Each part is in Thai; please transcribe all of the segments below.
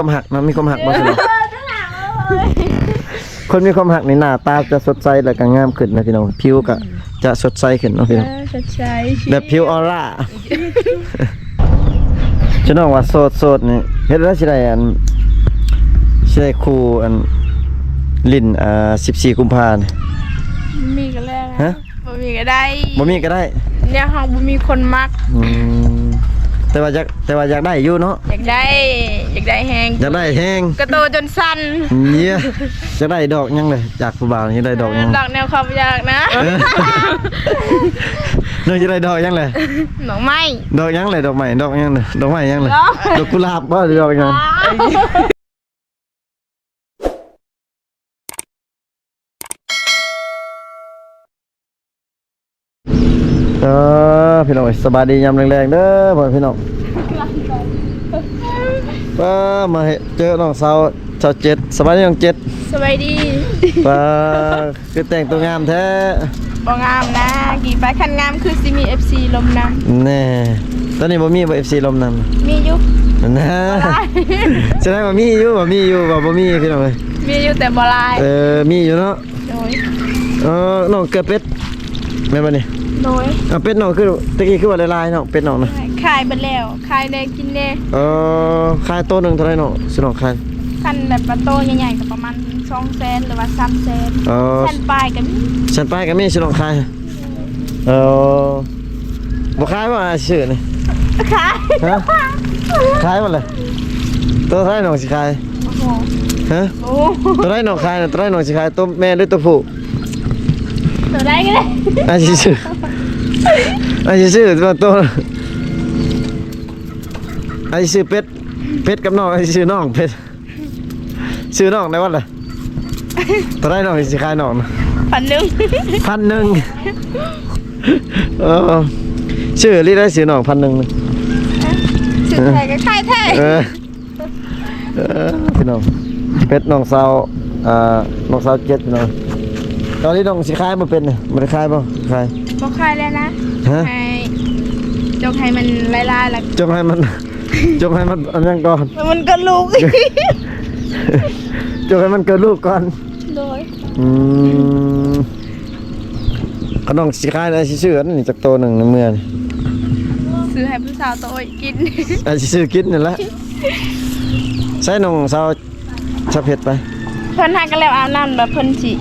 ความหักนะมีความหักบ่ใช่ไหมคนมีความหักในหน้าตาจะสดใสและก็งามขึ้นนะพี่น้องผิวก็จะสดใสขึ้นเนาะพี่น้องสดใสแบบผิวออร่าจะน้องว่าโสดนี่เฮ็ดแล้วสิได้ครูลิ้น14 กุมภาพันธ์มีก็แล้วฮะบ่มีก็ได้บ่มีก็ได้เนี่ยเฮาบ่มีคนมักแต่ว่าอยากได้อยู่เนาะอยากได้แฮงอยากได้แฮงกระโตจนสั้นเนี่ยจะได้ดอกยังเลยจากผู้บ่าวนี่ได้ดอกยังดอกแนวความอยากนะน้องจะได้ดอกยังเลยดอกไม้ดอกยังเลยดอกใหม่ดอกยังเลยดอกใหม่ยังเลยดอกกุหลาบบ่ดอกยังพี่น้องสบายดียามแรงๆเด้อพ่อพี่น้องมาเจอน้องสาวเจ็ดสบายดีน้องเจ็ดสบายดีคือแต่งตัวงามแท้บ่งามนะกี่ไปคันงามคือสิมี FC ลมนำแน่ตอนนี้บ่มีบ่ FC ลมนำมีอยู่นะแสดงว่ามีอยู่บ่มีพี่น้องเอ้ยมีอยู่แต่บ่หลายมีอยู่เนาะโดยน้องเกิดเป็ดแม่นบ่นี่โดยเป็ดน้องคือตะกี้คือว่าลายๆเนาะเป็ดน้องนะขายไปแล้วขายได้กินแน่ขายโตนึงเท่าไหร่เนาะสิน้องขายคันแบบปลาโตใหญ่ๆก็ประมาณ200,000หรือว่า300,000แสนปลายก็มีแสนปลายก็มีสิน้องขายบ่ขายบ่ชื่อนี่ขายฮะขายบ่เลยตัวเท่าไหร่น้องสิขายโอ้โหฮะตัวไหนน้องขายตัวไหนน้องสิขายตัวแม่หรือตัวผู้ตัวได้ก็ได้ชื่อตัวชื่อเป็ดกับน้องชื่อน้องเป็ดชื่อน้องได้ว่าอะไรตัวได้น้องสิขายน้อง1,000ชื่อรีได้ชื่อน้อง1,000ชื่อไทยก็ขายแท้พี่น้องเป็ดน้องสาวเจ็ดพี่น้องตอนนี้น้องสิขายมาเป็นบ่ได้ขายบ่ขายบ่ขายแล้วนะให้จกให้มันลายๆแล้วจกให้มันอันนั้นก่อนมันก็ลูกจกให้มันเกิดลูกก่อนโดยขนมสิขายได้ชื่ออันนี้จักโตนึงในเมืองซื้อให้ผู้สาวโตกินซื้อกินนั่นแหละใช้น้องสาวชับเผ็ดไปเพิ่นหากันแล้วอาบน้ำแบบเพิ่นสิ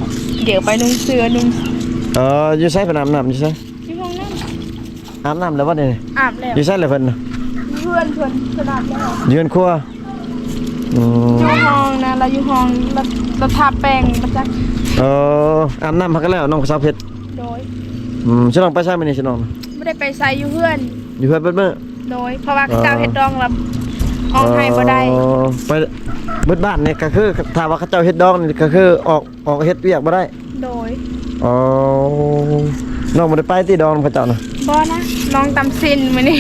เดี๋ยวไปนุ่งเสื้อนุ่งอยู่ใช้เป็นอาบน้ำอยู่ใช้ที่ห้องน้ำอาบน้ำแล้ววะเนี่ยอาบแล้วอยู่ใช้อะไรเพิ่นเพื่อนอาบแล้วยืนครัวอยู่ห้องนะเราอยู่ห้องเราทาแป้งมาจักอาบน้ำพักกันแล้วน้องสาวเผ็ดโดยฉันลองไปใช้ไหมนี่ฉันลองไม่ได้ไปใส่อยู่เพื่อนเป็นเมื่อโดยเพราะว่าเจ้าเฮ็ดดองแล้วออกให้บ่ได้ไปเบิดบ้านเนี่ยก็คือถ้าว่าเขาเจ้าเฮ็ดดองนี่ก็คือออกเฮ็ดเวียกบ่ได้โดยน้องบ่ได้ไปที่ดองเขาเจ้านะบ่นะน้องตำซินมื้อนี้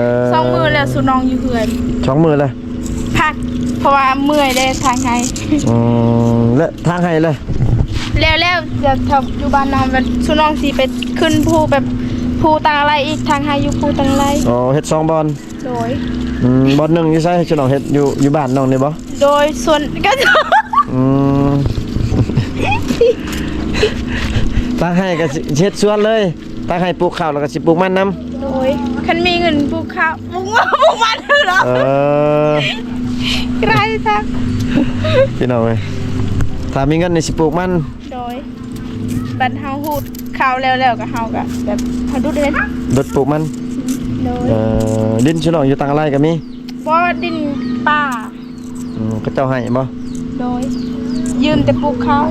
2 มื้อแล้วสุน้องอยู่เพื่อน2 มื้อเลยพักเพราะว่าเมื่อยได้ทางให้และทางให้เลยแล้วจะทำอยู่บ้านน้องแบบสุน้องสิไปขึ้นภูแบบภูตังอะไรอีกทางให้อยู่ภูตังอะไรเฮ็ด2 บอลโดยบอล1อยู่ไสฉันน้องเฮ็ดอยู่บ้านน้องนี่บ่โดยส่วนก็ตั้งให้ก็เฮ็ดสวนเลยตั้งให้ปลูกข้าวแล้วก็สิปลูกมันนำโดยคันมีเงินปลูกข้าวปลูกมันเหรอไกลจังพี่น้องเอ้ยถ้ามีเงินนี่สิปลูกมันโดยบัดเฮาฮูดข้าวแล้วก็เฮาก็แบบเฮาดูเด่นดปลูกมันโดยดินฉลองอยู่ตังอะไรก็มีบ่ดินป่าเขาเจ้าให้บ่โดยยืมแต่ปลูกข้าว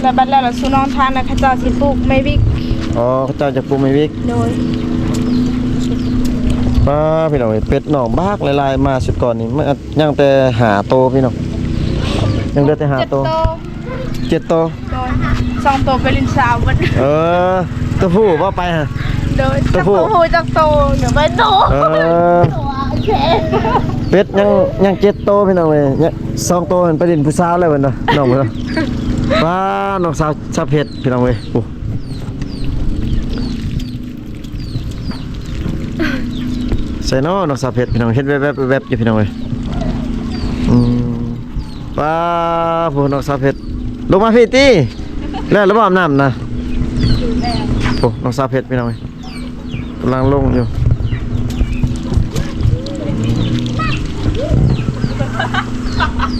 แล้วบัดแล้วสุน้องทานนะเขาเจ้าสิปลูกไม้วิกเขาเจ้าจะปลูกไม้วิกโดยพี่น้องเป็ดหน่อบากลายๆมาสุดก่อนนี่มันยังแต่หาโตพี่น้องยังได้แต่หาโต7 โตโดย2 โตไปลินสาวบัดตัวผู้ว่าไปฮะโดยตัวผู้จักโตเดี๋ยวไปโตเป็ดยัง7 โตพี่น้องเอ้ย2 โตไปดินผู้สาวแล้วเพิ่นน่ะน้องเพิ่นน้องสาวชอบเผ็ดพี่น้องเอ้ยใส่น้องสาวเผ็ดพี่น้องเฮ็ดแวบๆอยู่พี่น้องเอ้ย ป้าผู้น้องสาวเพชรลงมาพี่ตีแล้วระบอาบน้ำนะโอ้น้องสาวเพชรพี่น้องเอ้ยกำลังลงอยู่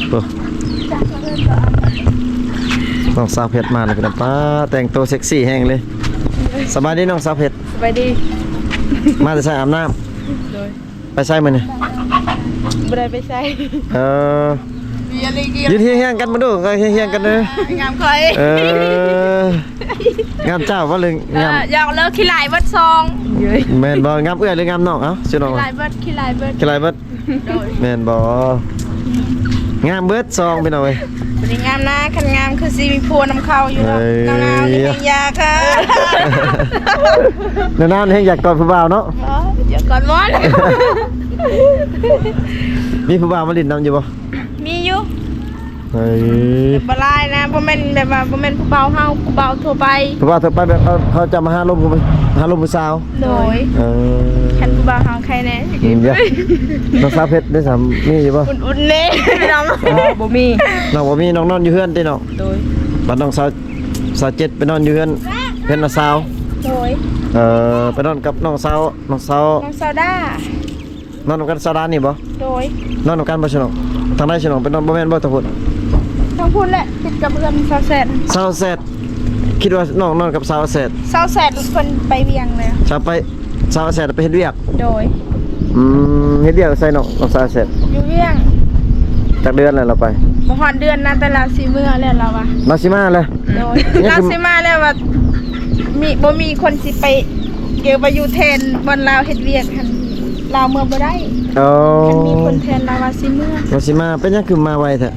โอ้น้องสาวเพชรมาเลยกันป้าแต่งตัวเซ็กซี่แห้งเลยสบายดีน้องสาวเพชร สบายดี มาจะใส่อาบน้ โดย ำไปใส่มันนี่ บ่ได้ไปใส่ มีอะไรกิน ยืนเฮี้ยงๆกันมาดูก็เฮี้ยงๆกันเลย งามคอย งามเจ้าว่าเลยงาม อยากเลิกขี้ลายเบิดซอง แมนบองามเอื้อยหรืองามน้องเอ้าชื่อน้อง ขี้ลายเบิดขี้ลายเบิด กี่ไรเบิด โดย แมนงามเบิดซองไปหน่อย บ่ได้งามนะคันงามคือสิมีพัวนำเข้าอยู่เนาะ เอ้ย หนาวๆนี่เป็นยาค่ะ นานๆให้อยากกอดผู้บ่าวเนาะ เดี๋ยวก่อนมอน มีผู้บ่าวมาลิ้นน้ำอยู่บ่ มีอยู่ เฮ้ย บ่ลายนะบ่แม่นแบบว่าบ่แม่นผู้เบาเฮาผู้เบาทั่วไป ผู้บ่าวเธอไปแบบเขาจะมาหาลมผู้สาว โดย เออ คันผู้เบาเฮาใครแน่ เดี๋ยวน้องสาวเพชรได้สามมีอยู่บ่ อุ่นๆเน่พี่น้องบ่มี น้องบ่มีน้องนอนอยู่เฮือนติน้อง โดย บัดน้องสาวเจ็ดไปนอนอยู่เฮือนเพิ่นน่ะสาว โดย ไปนอนกับน้องสาว น้องซาด้าน อนนำกันสาวดานนี่บ่ โดย นอนนำกันบ่ใช่น้องทางใดใช่น้องไปนอนบ่แม่นบ่ตะพุ่น ทั้งพูดแหละติดกับเพื่อนซาวแซด สาวแซดคิดว่าน้องนอนกับสาวแซด ซาวแซดเพิ่นไปเวียงเลย สาวแซดไปเฮ็ดเวียก โดย เฮ็ดเวียกใส่น้องสาวแซด อยู่เวียง จักเดือนแล้วเราไป บ่ฮอดเดือนนะแต่ละสิมื้อแล้วเราว่า มาสิมาเลย โดยเราสิมาแล้วว่าบ่มีคนสิไปเกี่ยวไปอยู่แทนบนลาวเฮ็ดเวียกหั่นลาวเมื่อบ่ได้ อ๋อ คันมีคนแทนลาวว่าสิมื้อ มาสิมาเป็นหยังคือมาไวแท้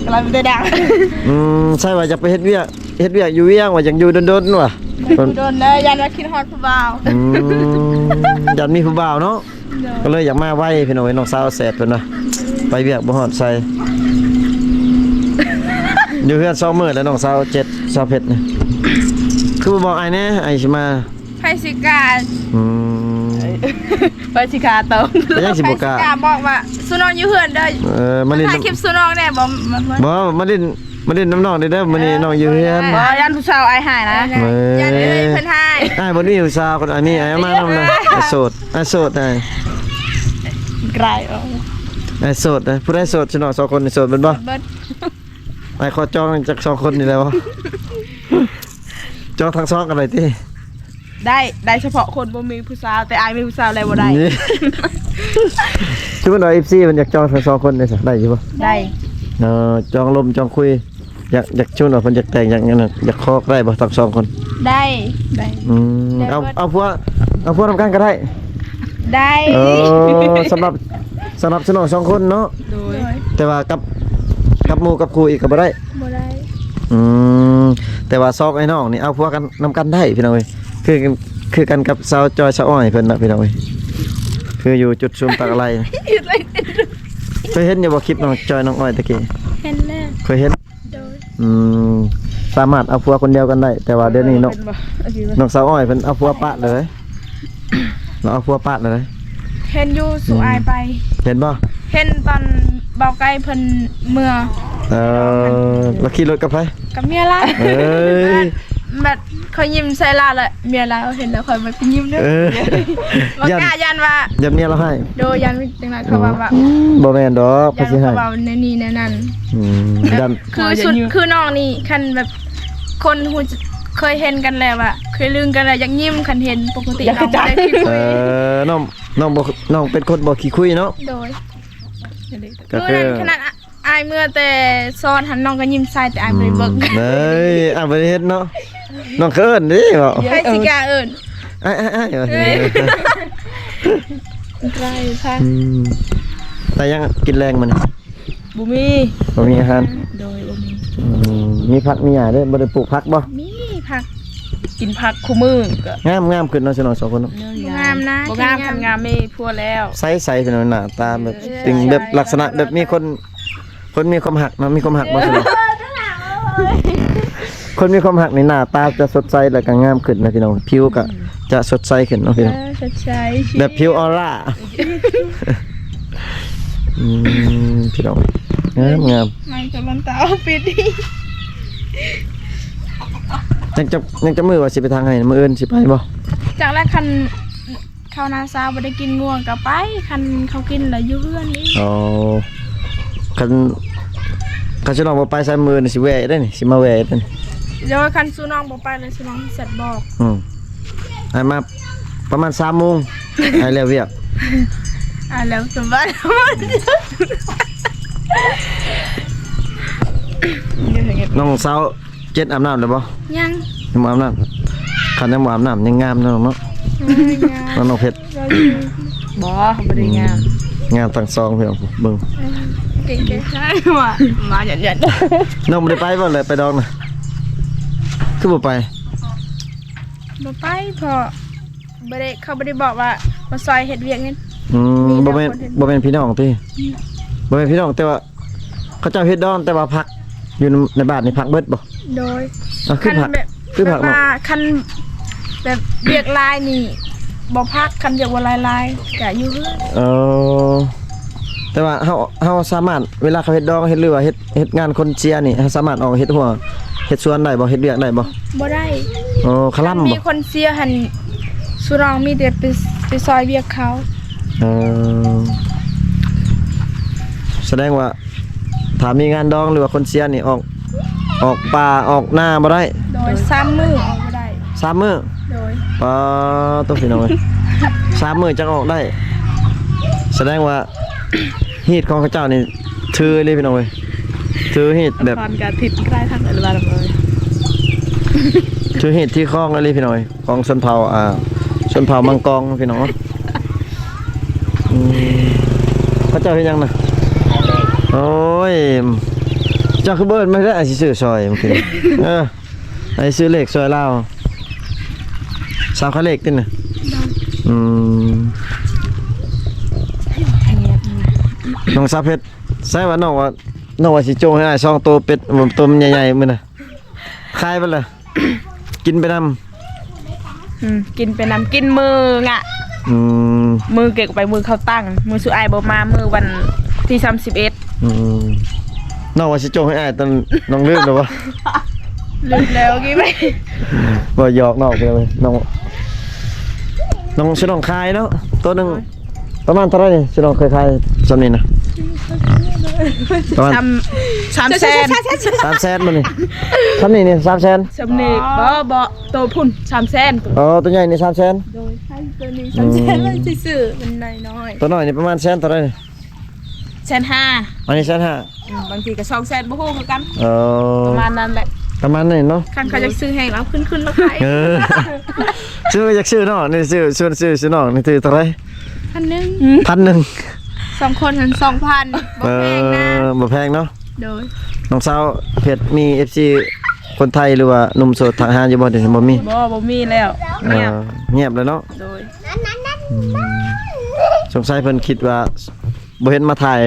กำลังจะดัง ใช่ว่าจะไปเฮ็ดเวียกอยู่เวียงว่าอยากอยู่ดนๆว่ะ โดนเลยยันว่าคิดฮอดผู้บ่าว อยากมีผู้บ่าวเนาะก็เลยอยากมาไวพี่น้องน้องสาวแซดเพิ่นว่าไปเวียกบ่ฮอดใส่อยู่เฮือน2มื้อแล้วน้องสาวเจ็ดสาวเพชรนี่คือบ่บอกอ้ายแน่อ้ายสิมา ไผสิกา อืม ไผสิกาเติม ไปยังสิบ่กล้า ไผบอกว่าสุนองอยู่เฮือนเด้อ มาเล่น ถ่ายคลิปสุนองแน่บ่ บ่มาเล่นน้ำน้องเด้อมื้อนี้น้องอยู่เฮือน บ่ยันผู้สาวอายหายนะยันเอ้ยเพิ่นหาย อ้ายบ่มีผู้สาวคนอันนี้อ้ายมานำนะอ้ายโสดอ้าย ไกลออก อ้ายโสดนะผู้ใดโสดสิน้อง2คนนี่โสดเบิดบ่ เบิด อ้ายขอจองจาก2คนนี่แหล้วบ่จองทั้งสองกันเลยติ ได้เฉพาะคนบ่มีผู้สาวแต่อายมีผู้สาวแล้วบ่ได้ นี่คือมันเอา FC มันอยากจองทั้งสองคนได้ซะได้อยู่บ่ ได้ จองลมจองคุยอยากชวนว่าเพิ่นอยากแต่งอย่างนั้นน่ะอยากคอกได้บ่ทั้งสองคน ได้ เอาพวกทำกันก็ได้ ได้ สำหรับสนองสองคนเนาะ โดย แต่ว่ากับหมู่กับครูอีกก็บ่ได้ บ่ได้ แต่ว่าซอกไอ้น้องนี่เอาพวกกันนำกันได้พี่น้องเอ้ยคือกันกับสาวจอยสาวอ้อยเพิ่นน่ะพี่น้องเอ้ยคืออยู่จุดชุมตะไลเคยเห็นอยู่บ่คลิปน้องจอยน้องอ้อยตะกี้ เห็นแล้ว เคยเห็น โดย สามารถเอาผัวคนเดียวกันได้ แต่ว่าเดี๋ยวนี้น้องสาวอ้อยเพิ่นเอาผัวปะเลยเราเอาผัวปะเลย เห็นอยู่สู่อายไป เห็นบ่ เห็นตอนเบาไกลเพิ่นเมื่อ เราขี่รถกับไผ กับเมียละ เอ้ย แบบเขายิ้มใส่ลาเลยเมียลาเห็นแล้วคอยมาไปยิ้มเด้อบ่กล้ายันว่า ยันเมียเราให้ โดยยันจังได๋เขาว่า บ่แม่นดอก ยั เขา น สิให้ เขาว่าในนี่ในนั้น ยัน คือสุดคือน้องนี่คันแบบคนหูเคยเห็นกันแล้วอะเคยลืมกันแล้วอยากยิ้มคันเห็นปกติน้องบ่ได้คิดคุย น้องเป็นคนบ่ขี้คุยเนาะ โดย ก็ คือ คือ ขนาดอายเมื่อแต่ซ้อนหันน้องก็ยิ้มใส่แต่อายบ่ได้เบิ่ง เฮ้ยบ่ได้เฮ็ดเนาะน้องเขินดิบ่ ใครสิกล้าเอิ้น อ้าย ไกลค่ะ แต่ยังกินแรงมัน บ่มี บ่มีอาหาร โดยบ่มี มีผักมีหญ้าด้วยบ่ได้ปลูกผักบ่ มีผัก กินผักคู่มือก็ งามขึ้นเนาะสนองสองคนเนาะ งามนะ บ่งามทำงามไม่พัวแล้ว ใสๆสนองหน้าตาแบบตึงแบบลักษณะแบบมีคนมีความหักเนาะมีความหักบ่สนองคนมีความหักในหน้าตาจะสดใสแล้วก็งามขึ้นนะพี่น้องผิวก็จะสดใสขึ้นเนาะพี่น้อง สดใส แบบผิวออร่าพี่น้อง งาม ไม่จะมันตาปิดดิ ยังจะมือว่าสิไปทางไหนมื้ออื่นสิไปบ่ จากแรกคันข้าวนาซาบ่ได้กินง่วงก็ไปคันเขากินแล้วอยู่เฮือนนี่ อ๋อคันสิน้องบ่ไปใส่มือนี่สิแวะได้นี่สิมาแวะได้นี่ เดี๋ยวคันสู้น้องบ่ไปเลยสู้น้องเสร็จบอก ให้มาประมาณ3 โมงให้แล้วเวียก แล้วสมบัติ น้องสาวเจ็ดอาบน้ำแล้วบ่ ยัง ยังบ่อาบน้ำคันยังบ่อาบน้ำยังงามเนาะเนาะน้องเพชร บ่บ่ได้งาม งามตั้งซองพี่น้องเบิ่ง เก่งๆใช่ว่ะ มาหยัด น้องบ่ได้ไปบ่เลยไปดองน่ะคือบ่ไป บ่ไปพอบ่ได้เขาบ่ได้บอกว่ามาซอยเฮ็ดเวียกนี่ บ่แม่นพี่น้องติบ่แม่นพี่น้องแต่ว่าเขาเจ้าเฮ็ดดองแต่ว่าพักอยู่ในบ้านนี่พักเบิดบ่ โดย คือผัก แบบ คือผัก แบบว่าคันแบบเวียกลายนี่บ่พักคันเวียกบ่ลายๆก็อยู่เฮือน เออแต่ว่าเฮาสามารถเวลาเขาเฮ็ดดองเฮ็ดหรือว่าเฮ็ดงานคนเชียร์นี่เฮาสามารถออกเฮ็ดหัวเฮ็ดสวนได้บ่เฮ็ดเวียกได้บ่ บ่ได้ อ๋อคลำ มี บ่ คนเสียหันสุรองมีแต่ไปซอยเวียกเขา เออแสดงว่าถ้ามีงานดองหรือว่าคนเชียร์นี่ออกป่าออกหน้าบ่ได้ โดย3มื้อออกบ่ได้ 3 มื้อ โดย ปาตัวพี่น้องเอ้ย3 มื้อจังออกได้ แสดงว่าฮีตของเขาเจ้านี่ถือเลยพี่น้องเอ้ยถือฮีตแบบ ตอนกะทิดใกล้ทางอนุบาลเลย ถือฮีตที่คล้องเลยพี่น้องเอ้ยของชนเผ่าชนเผ่ามังกรพี่น้องเขาเจ้าเฮ็ดหยังน่ะโอ้ยเจ้าคือเบิดไม่ได้สิซื้อซอยเมื่อกี้ไอ้ซื้อเลขซอยลาวสาวเขาเลขติน่ะน้องสาวเพชรใช่ว่าน้องว่าสิโจงให้อ้าย2ตัวเป็ดตัวมันใหญ่ๆมื้อน่ะคายไปเลยกินไปนำ กินไปนำกินมืองะ มือเก็บไปมือเขาตั้งมือสุอายบ่มามือวันที่31 น้องว่าสิโจงให้อ้ายตอนน้องลืมแล้วบ่ ลืมแล้วกี่ไป บ่หยอกน้องไปเลยน้องสิน้องคายเนาะตัวหนึงประมาณเท่าไหร่นี่สิน้องเคยคายซำนี้นะประมาณ 3แสน 300,000บ่นี่ซำนี้นี่300,000 สำนีบ่โตพุ่น3แสน อ๋อตัวใหญ่นี่300,000 โดยให้ตัวนี้300,000เลยซื่อๆมันน้อย ตัวน้อยนี่ประมาณ100,000เท่าไหร่นี่ 1,500,000 อันนี้150,000 บางทีก็2แสนบ่ฮู้คือกัน เออ ประมาณนั้นแหละ ประมาณนี้เนาะ คันเขาจะซื้อให้เราขึ้นแล้วขาย ชื่ออยากชื่อน้องนี่ชื่อน้องนี่ถือเท่าไหร่ 1,000 1,000 2คนหัน2,000บ่แพงนะ บ่แพงเนาะ โดย น้องสาวเพชรมี FC คนไทยหรือว่าหนุ่มโสดทางหาอยู่บ่เดี๋ยวนี้บ่มี บ่มีแล้วเงียบ เงียบเลยเนาะ โดย สงสัยเพิ่นคิดว่าบ่เห็นมาถ่าย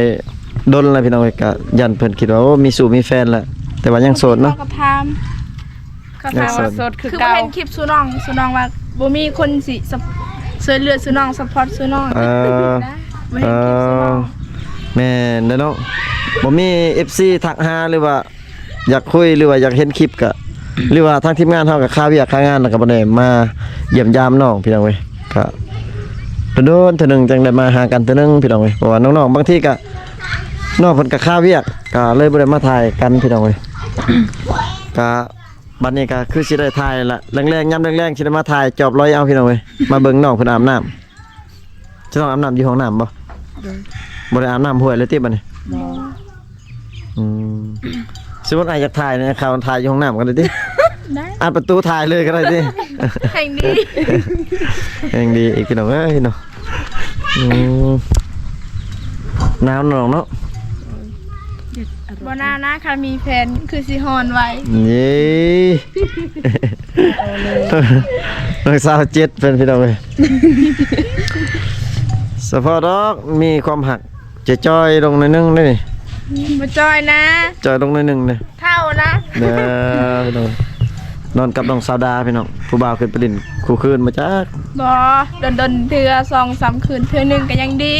ดนแล้วพี่น้องเอ้ยก็ยันเพิ่นคิดว่าโอ้มีสู่มีแฟนแล้วแต่ว่ายังโสดเนาะ ก็ถาม เขาถามว่าโสดคือ คือ เก่า เห็นคลิปสุน้องว่าบ่มีคนสิช่วยเหลือสุน้องซัพพอร์ตสุน้อง เออ บ่เห็นคลิปสุน้อง แม่นเด้อเนาะบ่มี FC ทักหาหรือว่าอยากคุยหรือว่าอยากเห็นคลิปก็หรือว่าทางทีมงานเฮาก็ค่าเวียกค่างานแล้วก็บ่ได้มาเยี่ยมยามน้องพี่น้องเว้ยก็โดนเทื่อนึงจังได้มาหากันเทื่อนึงพี่น้องเว้ยเพราะว่าน้องๆบางทีก็น้องเพิ่นก็ค่าเวียกก็เลยบ่ได้มาถ่ายกันพี่น้องเว้ย ก็บัดนี้ก็คือสิได้ถ่ายละแรงๆยามแรงๆสิได้มาถ่ายจอบร้อยเอาพี่น้องเว้ยมาเบิ่งน้องเพิ่นอาบน้ำจะต้องอาบน้ำอยู่ห้องน้ำบ่บ่ได้อาบน้ำห้วยเลยติบัดนี้สมมุติอ้ายอยากถ่ายเนี่ยเขาถ่ายอยู่ห้องน้ำกันเลยติ ได้ อัดประตูถ่ายเลยก็ได้ติ แห่งดี ยังดีอีกพี่น้องเอ้ยเนาะหนาวหนองเนาะ บ่นาวนะค่ะมีแฟนคือสิฮอนไว้ นี่ น้องสาวเจ็ดเป็นพี่น้องเอ้ยสะพอดอกมีความหักจะจอยลงในอยนึงได้นี่ บ่จอยนะ จอยลงในอยนึงเนี่ย เท่านะ เด้อพี่น้องนอนกับน้องสาวดาพี่น้องผู้บ่าวขึ้นไปดินคู่คืนมาจัก บ่ดนเทื่อ2-3คืนเทื่อหนึงก็ยังดี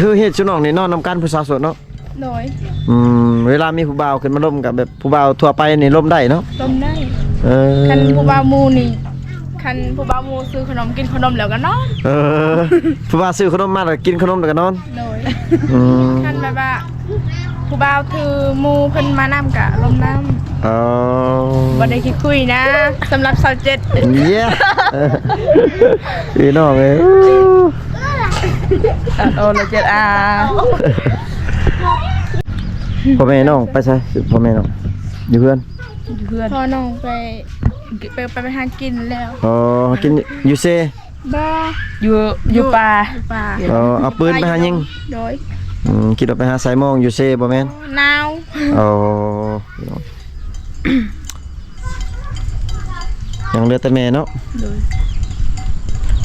คือเฮ็ดชุน้องนี่นอนนำกันผู้สาวโสดเนาะ โดย เวลามีผู้บ่าวขึ้นมาล่มกับแบบผู้บ่าวทั่วไปนี่ล่มได้เนาะ ลมได้ เออ คันผู้บ่าวหมูนี่คันผู้บ่าวหมูซื้อขนมกินขนมแล้วก็นอน เออผู้บ่าวซื้อขนมมาแล้วกินขนมแล้วก็นอน โดย อืม คันแบบว่าผู้บ่าวถือหมูเพิ่นมานำกะลมน้ อ๋อ ำบ่ได้คิดคุยนะสำหรับ27 เย้พี่น้องเอ้ย โอ้ละเจ็ดอา พ่อแม่น้องไปใช่พ่อแม่น้องอยู่เพื่อน เพื่อน พอน้องไปหากินแล้ว อ๋อกินอยู่เซ บ่ อยู่ป่า ป่า อ๋อเอาปืนไปหายิง โดย คิดว่าไปหาสายโมองอยู่เซบ่แม่น หนาว อ๋อยังเหลือแต่แม่เนาะ โดย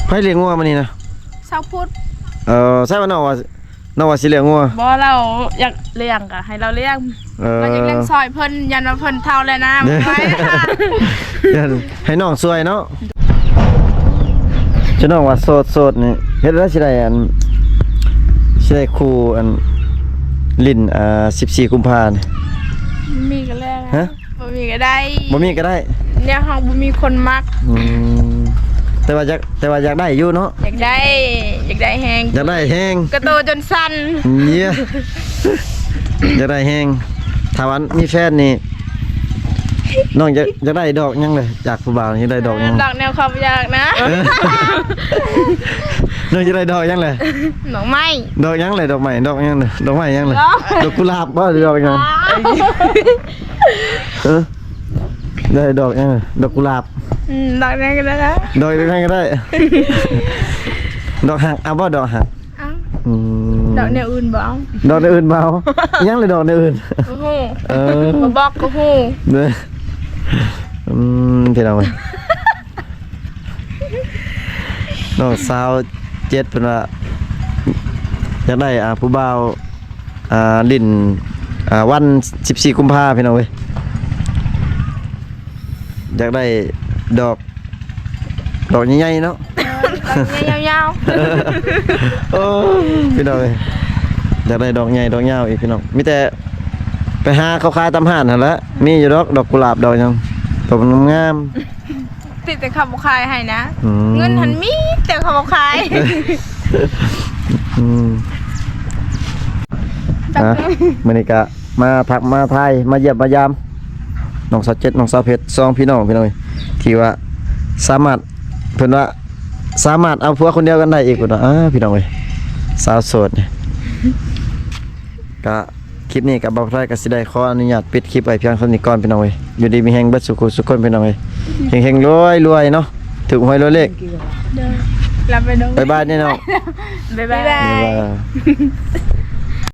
ไผเลี้ยงงัวมานี่นะ เช้าพุธ ใช่ว่าน้องว่าสิเลี้ยงงัว บ่เราอยากเลี้ยงก็ให้เราเลี้ยง เราจะเลี้ยงซอยเพิ่นยันว่าเพิ่นเท่าแล้วนะไว้ค่ะ เดี๋ยวให้น้องสวยเนาะจะน้องว่าโสดนี่เฮ็ดแล้วสิได้สิได้คู่ลิ้น14กุมภาพันธ์ มีก็แล้ว ฮะ บ่มีก็ได้ บ่มีก็ได้ เนี่ยเฮาบ่มีคนมัก แต่ว่าอยากได้อยู่เนาะ อยากได้แฮง อยากได้แฮง กระโตจนสั่น เนี่ยอยากได้แฮงถ้าวันมีแฟนนี่น้องอยากได้ดอกยังเลยจากผู้บ่าวนี่ได้ดอกยัง ดอกแนวความอยากนะ น้องจะได้ดอกยังเลย ดอกไม้ ดอกยังเลยดอกใหม่ดอกยังเลยดอกใหม่ยังเลยดอกกุหลาบบ่หรือดอกยังได้ดอกยังเลยดอกกุหลาบ ดอกนั้นก็ได้นะ ดอกยังก็ได้ ดอกหักเอาบ่ดอกหัก เอ้าดอกแนวอื่นบ่เอา ดอกอื่นเบายังเลยดอกอื่น โอ้โห บ่ บ่บอกก็ฮู้ เด้อพี่น้องเอ้ยน้องสาว7เพิ่นว่าอยากได้ผู้บ่าวลิ้นวัน14กุมภาพันธ์พี่น้องเว้ยอยากได้ดอกใหญ่ๆเนาะ ดอกยาว โอ้พี่น้องเอ้ยอยากได้ดอกใหญ่ดอกยาวอีกพี่น้องมีแต่ไปหาเขาขายตามห้านหั่นแหละมีอยู่ดอกกุหลาบดอกหยังดอกงาม ๆติดแต่คำบ่ขายให้นะ ๆ เงินหันมีแต่คำบ่ขาย ฮะมื้อนี้ก็มาทักมาทายมาเยี่ยมมายามน้องสาว7น้องสาวเพชร2พี่น้องพี่น้องเอ้ยที่ว่าสามารถเพิ่นว่าสามารถเอาผัวคนเดียวกันได้อีกพุ่นว่าพี่น้องเอ้ยสาวโสดเนี่ยก็คลิปนี้ก็บ่าวไทยก็สิได้ขออนุญาตปิดคลิปไว้เพียงเท่านี้ก่อนพี่น้องเอ้ยอยู่ดีมีแฮงเบิดสุขสุขคนพี่น้องเอ้ยเฮงๆรวยๆเนาะถูกหวยรวยเลข รับไปดอก บ๊ายบายนี่น้อง บ๊ายบาย บ๊ายบาย